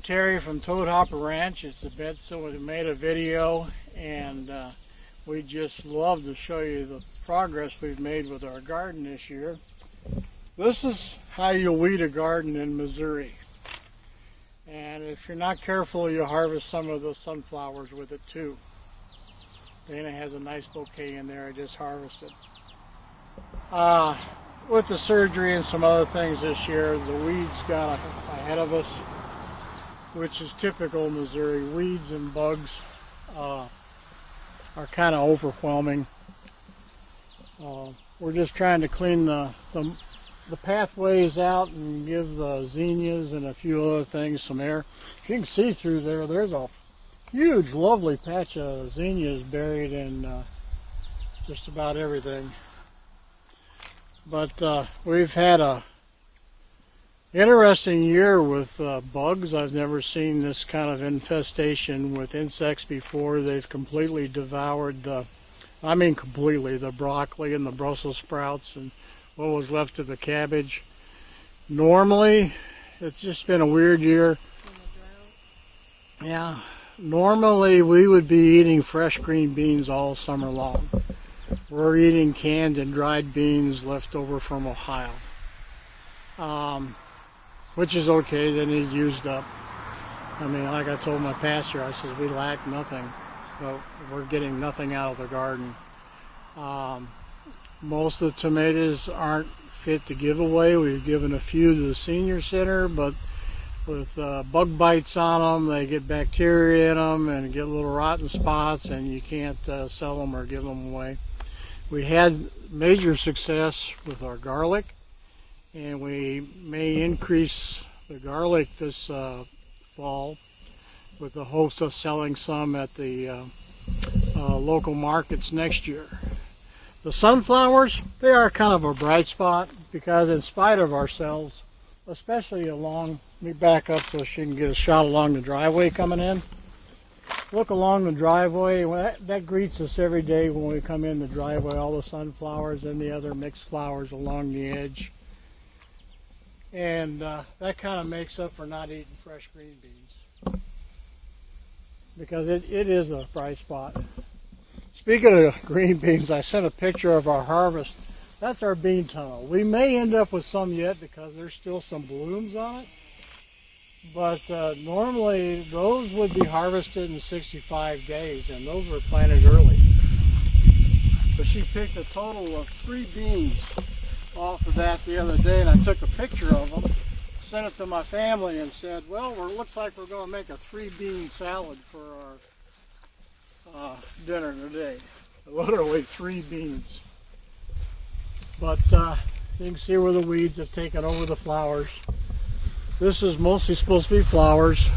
Terry from Toad Hopper Ranch. It's the Bedson. We made a video, and we just love to show you the progress we've made with our garden this year. This is how you weed a garden in Missouri. And if you're not careful, you'll harvest some of the sunflowers with it too. Dana has a nice bouquet in there I just harvested. With the surgery and some other things this year, the weeds got ahead of us, which is typical Missouri. Weeds and bugs are kind of overwhelming. We're just trying to clean the pathways out and give the zinnias and a few other things some air. You can see through there, there's a huge, lovely patch of zinnias buried in just about everything. But we've had a interesting year with bugs. I've never seen this kind of infestation with insects before. They've completely devoured the broccoli and the Brussels sprouts and what was left of the cabbage. Normally, it's just been a weird year. Yeah, normally we would be eating fresh green beans all summer long. We're eating canned and dried beans left over from Ohio, which is okay. They need used up. I mean, like I told my pastor, I said, we lack nothing, but we're getting nothing out of the garden. Most of the tomatoes aren't fit to give away. We've given a few to the senior center, but with bug bites on them, they get bacteria in them and get little rotten spots, and you can't sell them or give them away. We had major success with our garlic, and we may increase the garlic this fall with the hopes of selling some at the local markets next year. The sunflowers, they are kind of a bright spot because in spite of ourselves, especially along, let me back up so she can get a shot along the driveway coming in. Look along the driveway. That greets us every day when we come in the driveway, all the sunflowers and the other mixed flowers along the edge. And that kind of makes up for not eating fresh green beans, because it is a bright spot. Speaking of green beans, I sent a picture of our harvest. That's our bean tunnel. We may end up with some yet because there's still some blooms on it. But normally those would be harvested in 65 days, and those were planted early. But she picked a total of 3 beans off of that the other day, and I took a picture of them, sent it to my family, and said, well, it looks like we're going to make a 3-bean salad for our dinner today. Literally 3 beans. But you can see where the weeds have taken over the flowers. This is mostly supposed to be flowers,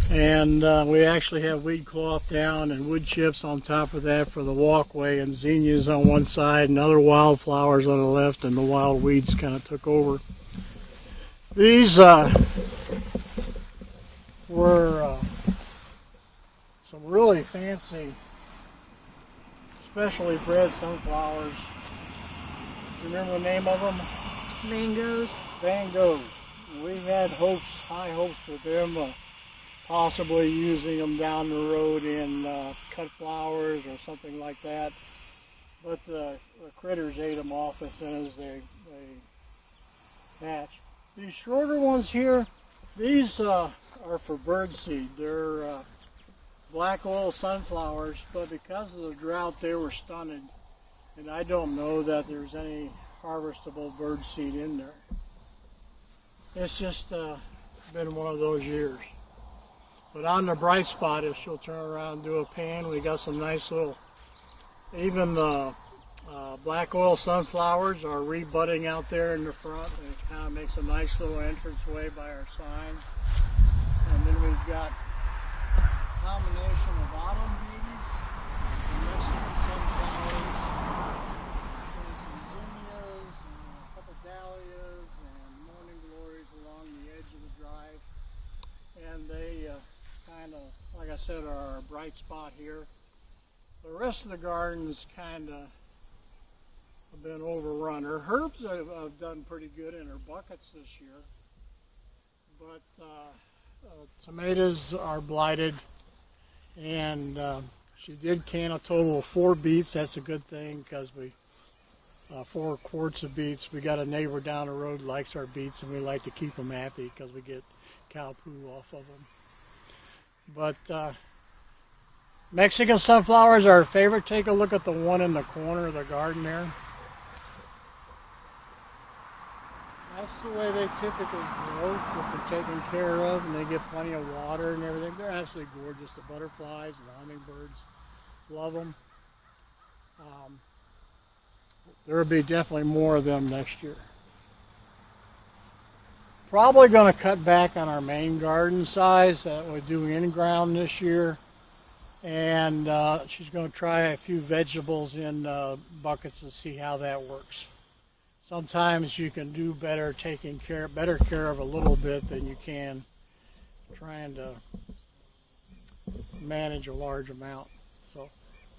and we actually have weed cloth down and wood chips on top of that for the walkway, and zinnias on one side and other wildflowers on the left, and the wild weeds kind of took over. These were some really fancy, specially bred sunflowers. Remember the name of them? Mangoes. Van Gogh. We had high hopes with them, possibly using them down the road in cut flowers or something like that. But the critters ate them off as soon as they hatched. These shorter ones here, these are for bird seed. They're black oil sunflowers, but because of the drought, they were stunted. And I don't know that there's any harvestable bird seed in there. It's just been one of those years. But on the bright spot, if she'll turn around and do a pan, we got some nice little, even the black oil sunflowers are rebudding out there in the front, and it kind of makes a nice little entranceway by our sign. And then we've got a combination of autumn beauties, and Mexican sunflowers, and some zinnias, and a couple dahlias, and morning glories along the edge of the drive. And they kind of, like I said, are a bright spot here. The rest of the garden's kind of been overrun. Her herbs have done pretty good in her buckets this year, but tomatoes are blighted, and she did can a total of 4 beets. That's a good thing because we 4 quarts of beets. We got a neighbor down the road who likes our beets, and we like to keep them happy because we get cow poo off of them. But Mexican sunflowers are our favorite. Take a look at the one in the corner of the garden there. That's the way they typically grow if they're taken care of and they get plenty of water and everything. They're absolutely gorgeous. The butterflies and the hummingbirds love them. There will be definitely more of them next year. Probably going to cut back on our main garden size that we're doing in ground this year. And she's going to try a few vegetables in buckets and see how that works. Sometimes you can do better better care of a little bit than you can trying to manage a large amount. So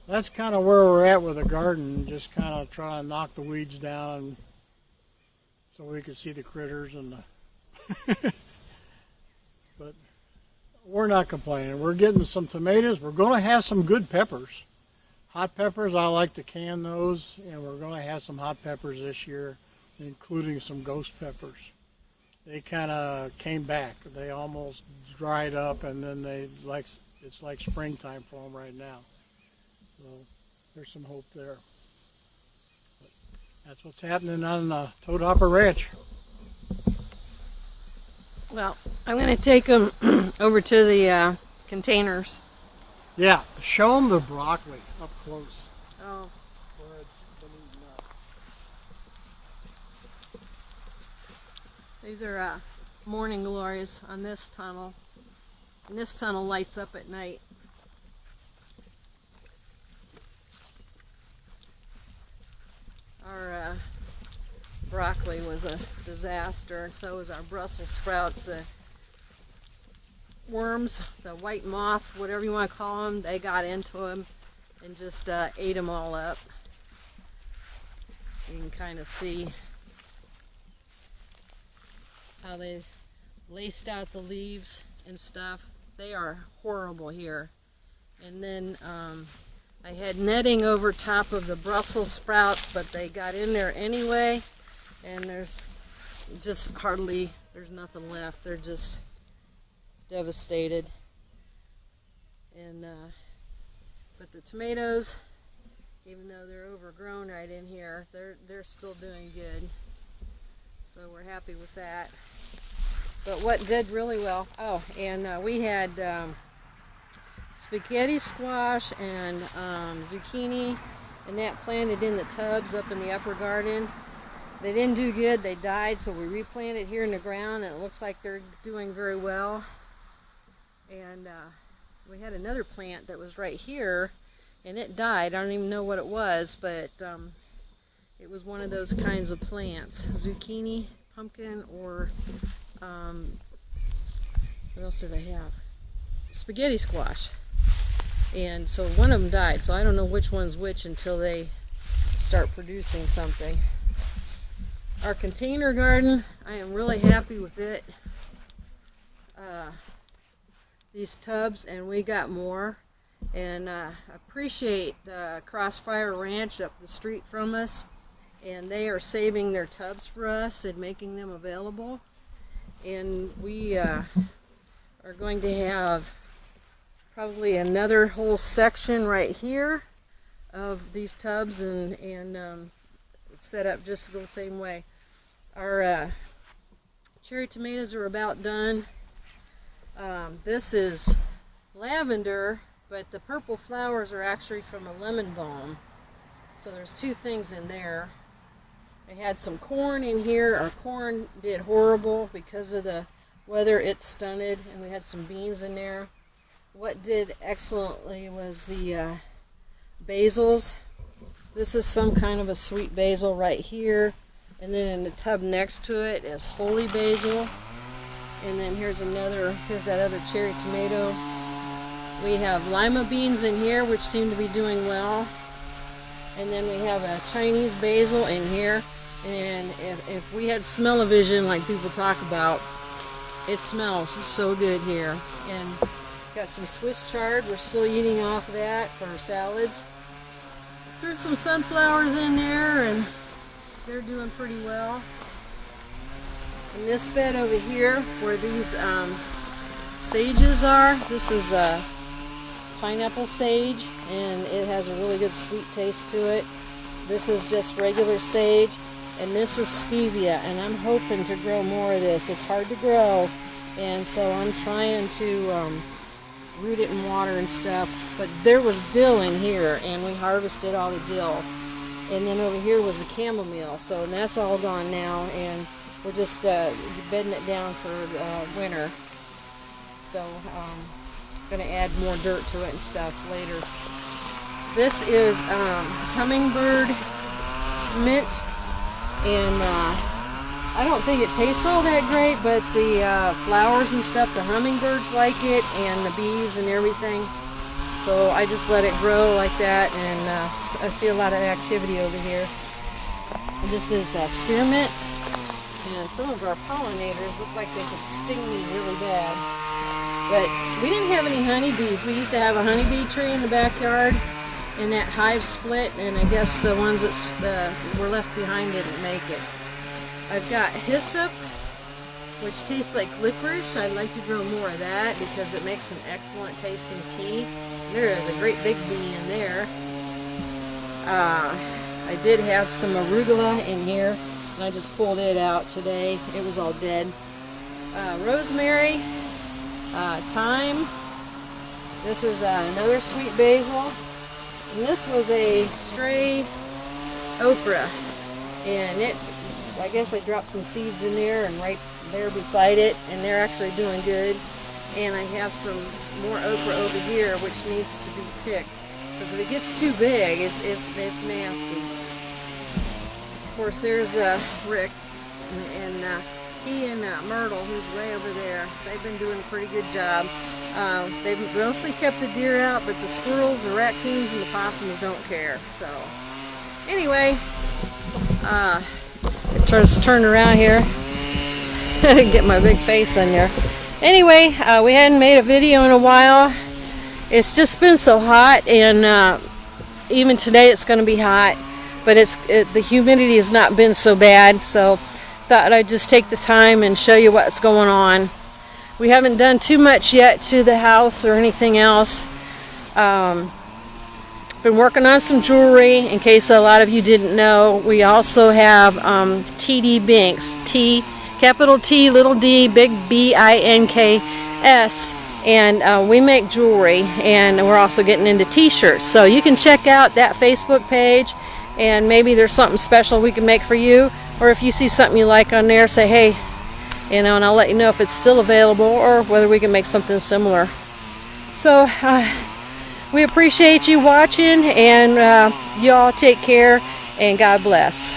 that's kind of where we're at with the garden, just kind of trying to knock the weeds down so we can see the critters and the but we're not complaining. We're getting some tomatoes. We're going to have some good peppers. Hot peppers, I like to can those, and we're going to have some hot peppers this year, including some ghost peppers. They kind of came back. They almost dried up, and then it's like springtime for them right now. So there's some hope there. But that's what's happening on the Toad Hopper Ranch. Well, I'm going to take them over to the containers. Yeah, show them the broccoli up close. Oh. Where it's been eaten up. These are morning glories on this tunnel. And this tunnel lights up at night. Our broccoli was a disaster, and so was our Brussels sprouts. The worms, the white moths, whatever you want to call them, they got into them and just ate them all up. You can kind of see how they laced out the leaves and stuff. They are horrible here. And then I had netting over top of the Brussels sprouts, but they got in there anyway, and there's nothing left. They're just devastated. And but the tomatoes, even though they're overgrown right in here, they're still doing good. So we're happy with that. But what did really well, and we had spaghetti squash and zucchini, and that planted in the tubs up in the upper garden. They didn't do good, they died, so we replanted here in the ground, and it looks like they're doing very well. And we had another plant that was right here, and it died. I don't even know what it was, but it was one of those kinds of plants. Zucchini, pumpkin, or what else did I have? Spaghetti squash. And so one of them died, so I don't know which one's which until they start producing something. Our container garden, I am really happy with it. These tubs, and we got more. And appreciate Crossfire Ranch up the street from us, and they are saving their tubs for us and making them available. And we are going to have probably another whole section right here of these tubs, and set up just the same way. Our cherry tomatoes are about done. This is lavender, but the purple flowers are actually from a lemon balm. So there's two things in there. I had some corn in here. Our corn did horrible because of the weather. It stunted, and we had some beans in there. What did excellently was the basils. This is some kind of a sweet basil right here, and then in the tub next to it is holy basil. And then here's that other cherry tomato. We have lima beans in here, which seem to be doing well. And then we have a Chinese basil in here. And if we had smell-o-vision like people talk about, It smells so good here. And got some Swiss chard. We're still eating off of that for our salads. Threw some sunflowers in there, and they're doing pretty well. In this bed over here, where these sages are, this is pineapple sage, and it has a really good sweet taste to it. This is just regular sage, and this is stevia, and I'm hoping to grow more of this. It's hard to grow, and so I'm trying to root it in water and stuff. But there was dill in here, and we harvested all the dill. And then over here was the chamomile, so that's all gone now, and we're just bedding it down for winter. So going to add more dirt to it and stuff later. This is Hummingbird Mint, and I don't think it tastes all that great, but the flowers and stuff, the hummingbirds like it, and the bees and everything. So I just let it grow like that, and I see a lot of activity over here. This is spearmint, and some of our pollinators look like they could sting me really bad. But we didn't have any honeybees. We used to have a honeybee tree in the backyard, and that hive split, and I guess the ones that were left behind didn't make it. I've got hyssop, which tastes like licorice. I'd like to grow more of that because it makes an excellent tasting tea. There is a great big bee in there. I did have some arugula in here, and I just pulled it out today. It was all dead. Rosemary, thyme. This is another sweet basil. And this was a stray okra, and I guess I dropped some seeds in there and right there beside it, and they're actually doing good. And I have some more okra over here which needs to be picked, because if it gets too big, it's nasty. Of course, there's Rick, and he and Myrtle, who's way over there, they've been doing a pretty good job. They've mostly kept the deer out, but the squirrels, the raccoons, and the possums don't care. So anyway, turn around here. Get my big face on there. Anyway, we hadn't made a video in a while. It's just been so hot, and even today it's going to be hot, but the humidity has not been so bad, so thought I'd just take the time and show you what's going on. We haven't done too much yet to the house or anything else. Been working on some jewelry, in case a lot of you didn't know. We also have TD Binks, capital T, little d, big B-I-N-K-S, and we make jewelry, and we're also getting into t-shirts. So you can check out that Facebook page, and maybe there's something special we can make for you, or if you see something you like on there, say hey, and I'll let you know if it's still available or whether we can make something similar. So we appreciate you watching, and you all take care, and God bless.